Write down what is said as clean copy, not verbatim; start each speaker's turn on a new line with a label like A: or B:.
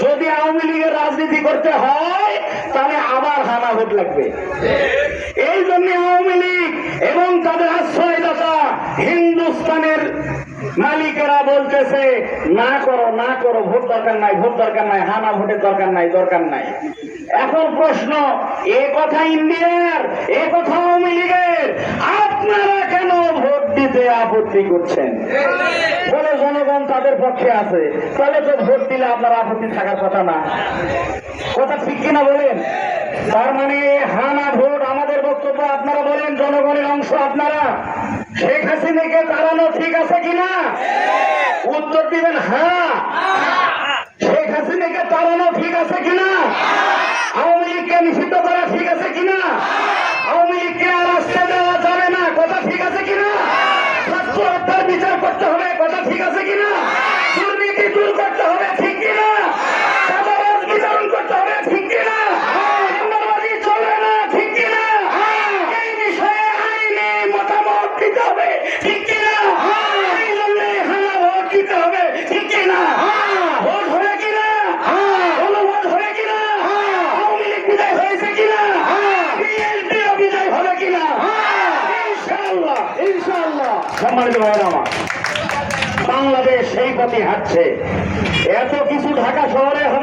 A: যদি আওয়ামী লীগের রাজনীতি করতে হয় তাহলে আবার হানা ভোট লাগবে। এই জন্য আওয়ামী লীগ এবং তাদের আশ্রয়দাতা হিন্দুস্তানের মালিকেরা বলতেছে না করো না করো, ভোট দরকার নাই, ভোট দরকার নাই, হানা ভোটের দরকার নাই, দরকার নাই। এখন প্রশ্ন, এ কথা ইন্ডিয়ার, এ কথা আওয়ামী লীগের, আপনারা কেন ভোট দিতে আপত্তি করছেন? বলে জনগণ তাদের পক্ষে আছে, তাহলে তো ভোট দিলে আপনার আপত্তি থাকার কথা না। কথা ঠিক কিনা বলেন? তার মানে হানা ভোট আমাদের বক্তব্য। আপনারা বলেন জনগণের অংশ আপনারা, শেখ হাসিনাকে তাড়ানো ঠিক আছে কিনা? উত্তর দিবেন হ্যাঁ। শেখ হাসিনাকে তাড়ানো ঠিক আছে কিনা? আওয়ামী লীগকে নিষিদ্ধ করা ঠিক আছে কিনা? আওয়ামী লীগকে আর রাস্তা দেওয়া যাবে না, কথা ঠিক আছে কিনা? ছাত্র হত্যার বিচার করতে হবে, কথা ঠিক আছে কিনা? দুর্নীতি দূর করতে হবে, ঠিক কিনা? চাঁদাবাজ বিতরণ করতে হবে, ঠিক কিনা? চাঁদাবাজি চলবে না, ঠিক কিনা? এই বিষয়ে আইনি মতামত দিতে হবে, ঠিক কিনা? এই জন্য হানা ভোট দিতে হবে, ঠিক কিনা? ভোট হবে কিনা? গণভোট হবে কিনা? আওয়ামী লীগ বিদায় হয়েছে কিনা? বিএনপিও বিদায় হবে কিনা? ইনশাআল্লাহ, ইনশাআল্লাহ। সম্মানিত ভাইরা আমার, বাংলাদেশ সেই পথে হাঁটছে। এত কিছু ঢাকা শহরে হবে।